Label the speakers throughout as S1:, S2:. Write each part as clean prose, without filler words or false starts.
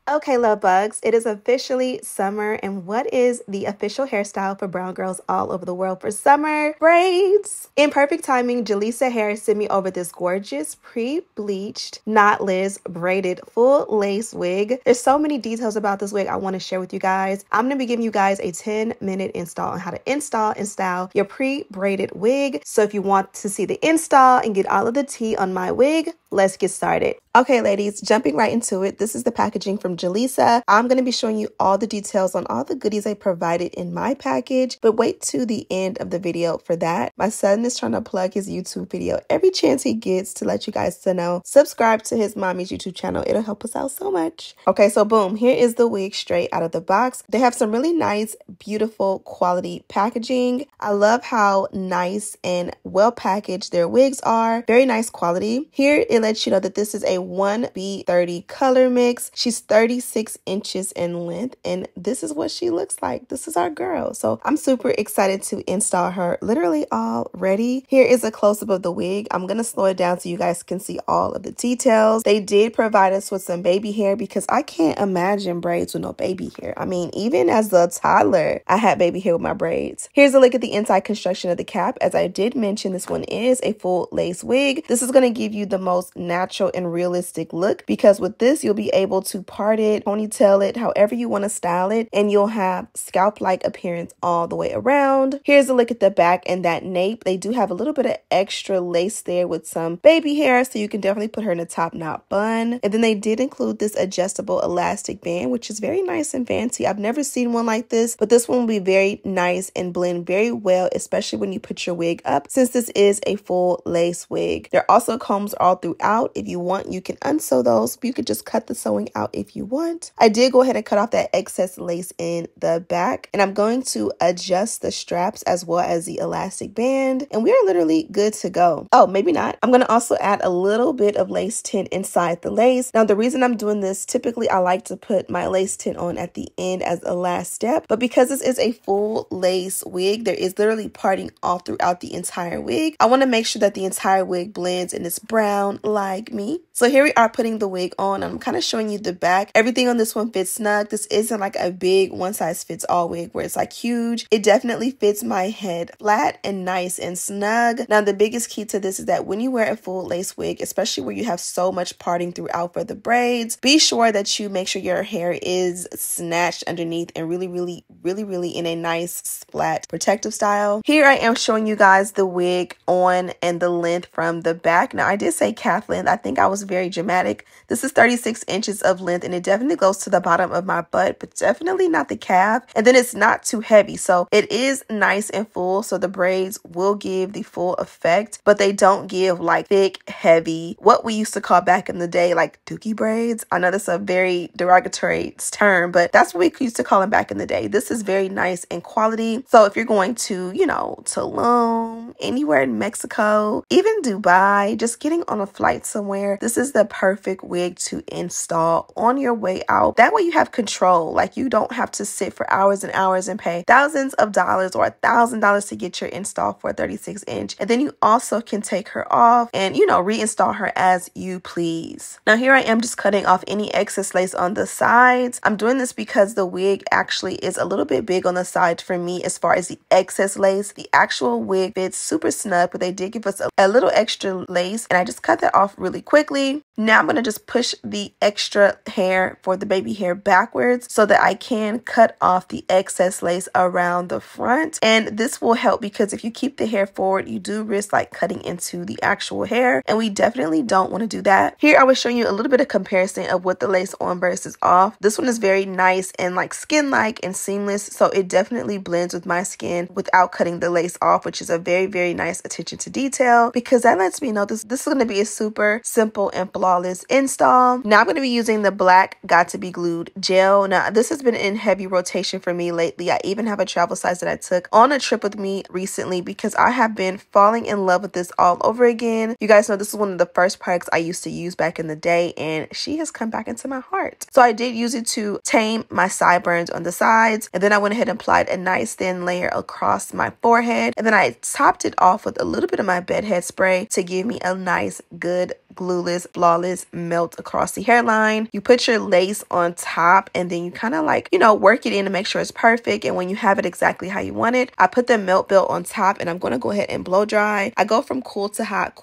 S1: Okay, love bugs, it is officially summer, and what is the official hairstyle for brown girls all over the world for summer? Braids! In perfect timing, Jaliza Hair sent me over this gorgeous pre-bleached, knotless, braided, full lace wig. There's so many details about this wig I want to share with you guys. I'm going to be giving you guys a 10-minute install on how to install and style your pre-braided wig. So if you want to see the install and get all of the tea on my wig, let's get started. Okay, ladies, jumping right into it. This is the packaging from Jaliza. I'm going to be showing you all the details on all the goodies I provided in my package, but wait to the end of the video for that. My son is trying to plug his YouTube video every chance he gets to let you guys to know. Subscribe to his mommy's YouTube channel. It'll help us out so much. Okay, so boom, here is the wig straight out of the box. They have some really nice, beautiful quality packaging. I love how nice and well packaged their wigs are. Very nice quality. Here it lets you know that this is a 1B30 color mix. She's 36 inches in length, and this is what she looks like. This is our girl. So I'm super excited to install her literally already. Here is a close-up of the wig. I'm gonna slow it down so you guys can see all of the details. They did provide us with some baby hair because I can't imagine braids with no baby hair. I mean, even as a toddler, I had baby hair with my braids. Here's a look at the inside construction of the cap. As I did mention, this one is a full lace wig. This is going to give you the most natural and realistic look, because with this you'll be able to part it, ponytail it, however you want to style it, and you'll have scalp-like appearance all the way around. Here's a look at the back and that nape. They do have a little bit of extra lace there with some baby hair, so you can definitely put her in a top knot bun. And then they did include this adjustable elastic band, which is very nice and fancy. I've never seen one like this, but this one will be very nice and blend very well, especially when you put your wig up, since this is a full lace wig. There are also combs all throughout. If you want, you can unsew those. You could just cut the sewing out if you want. I did go ahead and cut off that excess lace in the back, and I'm going to adjust the straps as well as the elastic band, and we are literally good to go. Oh, maybe not. I'm going to also add a little bit of lace tint inside the lace. Now, the reason I'm doing this, typically I like to put my lace tint on at the end as a last step, but because this is a full lace wig, there is literally parting all throughout the entire wig. I want to make sure that the entire wig blends and it's brown like me. So here we are putting the wig on. I'm kind of showing you the back. Everything on this one fits snug. This isn't like a big one-size-fits-all wig where it's like huge. It definitely fits my head flat and nice and snug. Now, the biggest key to this is that when you wear a full lace wig, especially where you have so much parting throughout for the braids, be sure that you make sure your hair is snatched underneath and really in a nice flat protective style. Here I am showing you guys the wig on and the length from the back. Now, I did say calf length. I think I was very dramatic. This is 36 inches of length, and it definitely goes to the bottom of my butt, but definitely not the calf. And then it's not too heavy, so it is nice and full, so the braids will give the full effect, but they don't give like thick, heavy, what we used to call back in the day like dookie braids. I know that's a very derogatory term, but that's what we used to call them back in the day. This is very nice in quality. So if you're going to, you know, Tulum, anywhere in Mexico, even Dubai, just getting on a flight somewhere, this is the perfect wig to install on your way out. That way you have control. Like, you don't have to sit for hours and hours and pay thousands of dollars or $1,000 to get your install for a 36 inch. And then you also can take her off and, you know, reinstall her as you please. Now, here I am just cutting off any excess lace on the sides. I'm doing this because the wig actually is a little bit big on the side for me as far as the excess lace. The actual wig fits super snug, but they did give us a little extra lace, and I just cut that off really quickly. Now I'm going to just push the extra hair for the baby hair backwards so that I can cut off the excess lace around the front. And this will help because if you keep the hair forward, you do risk like cutting into the actual hair, and we definitely don't want to do that. Here I was showing you a little bit of comparison of what the lace on versus off. This one is very nice and like skin-like and seamless, so it definitely blends with my skin without cutting the lace off, which is a very nice attention to detail, because that lets me know this is going to be a super simple and flawless install. Now I'm going to be using the black Got to Be Glued gel. Now this has been in heavy rotation for me lately. I even have a travel size that I took on a trip with me recently because I have been falling in love with this all over again. You guys know this is one of the first products I used to use back in the day, and she has come back into my heart. So I did use it to tame my sideburns on the sides, and then I went ahead and applied a nice thin layer across my forehead, and then I topped it off with a little bit of my bedhead spray to give me a nice good glueless, flawless melt across the hairline. You put your lace on top and then you kind of like, you know, work it in to make sure it's perfect. And when you have it exactly how you want it, I put the melt belt on top and I'm going to go ahead and blow dry. I go from cool to hot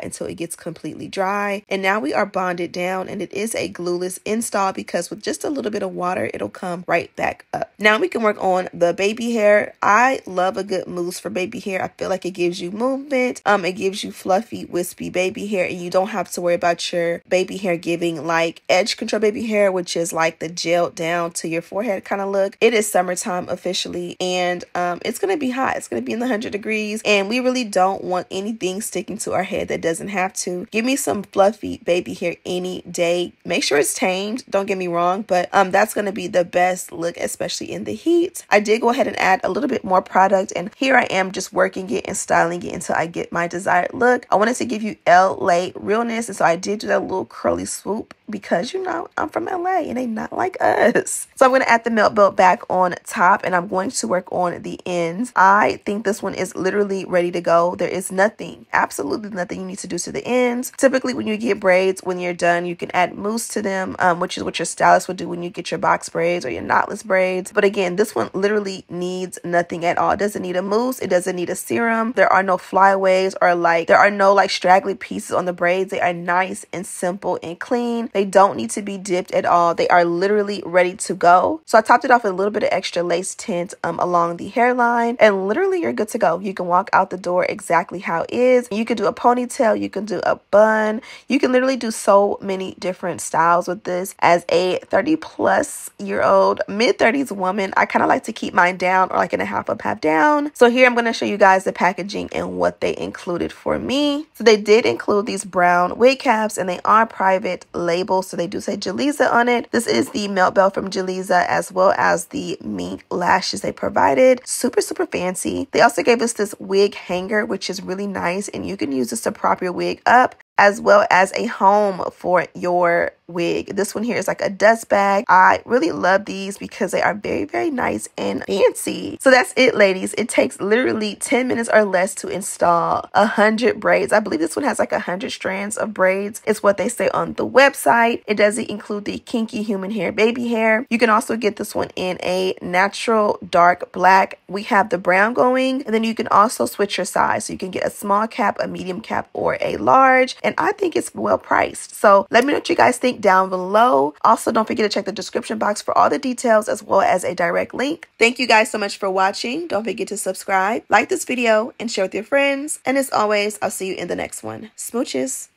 S1: until it gets completely dry. And now we are bonded down, and it is a glueless install because with just a little bit of water, it'll come right back up. Now we can work on the baby hair. I love a good mousse for baby hair. I feel like it gives you movement. It gives you fluffy, wispy baby hair, and you don't have to worry about your baby hair giving like edge control baby hair, which is like the gelled down to your forehead kind of look. It is summertime officially, and it's going to be hot. It's going to be in the 100 degrees, and we really don't want anything sticking to our head that doesn't have to. Give me some fluffy baby hair any day. Make sure it's tamed, don't get me wrong, but that's going to be the best look, especially in the heat. I did go ahead and add a little bit more product, and here I am just working it and styling it until I get my desired look. I wanted to give you LA realness, and so I did do that little curly swoop because, you know, I'm from LA and they not like us. So I'm going to add the melt belt back on top, and I'm going to work on the ends. I think this one is literally ready to go. There is nothing, absolutely nothing you need to do to the ends. Typically when you get braids, when you're done, you can add mousse to them, which is what your stylist would do when you get your box braids or your knotless braids. But again, this one literally needs nothing at all. It doesn't need a mousse. It doesn't need a serum. There are no flyaways or there are no like straggly pieces on the braids. They are nice and simple and clean. They don't need to be dipped at all. They are literally ready to go. So I topped it off with a little bit of extra lace tint along the hairline, and literally you're good to go. You can walk out the door exactly how it is. You can do a ponytail, you can do a bun, you can literally do so many different styles with this. As a 30-plus-year-old, mid-30s woman, I kind of like to keep mine down, or like in a half up, half down. So here I'm going to show you guys the packaging and what they included for me. So they did include these brown wig caps, and they are private label, so they do say Jaliza on it. This is the melt belt from Jaliza, as well as the mink lashes they provided. Super fancy. They also gave us this wig hanger, which is really nice, and you can use this to prop your wig up, as well as a home for your wig. This one here is like a dust bag. I really love these because they are very nice and fancy. So that's it, ladies. It takes literally 10 minutes or less to install 100 braids. I believe this one has like 100 strands of braids. It's what they say on the website. It doesn't include the kinky human hair baby hair. You can also get this one in a natural dark black. We have the brown going, and then you can also switch your size. So you can get a small cap, a medium cap, or a large. And I think it's well priced. So let me know what you guys think down below. Also, don't forget to check the description box for all the details, as well as a direct link. Thank you guys so much for watching. Don't forget to subscribe, like this video, and share with your friends. And as always, I'll see you in the next one. Smooches.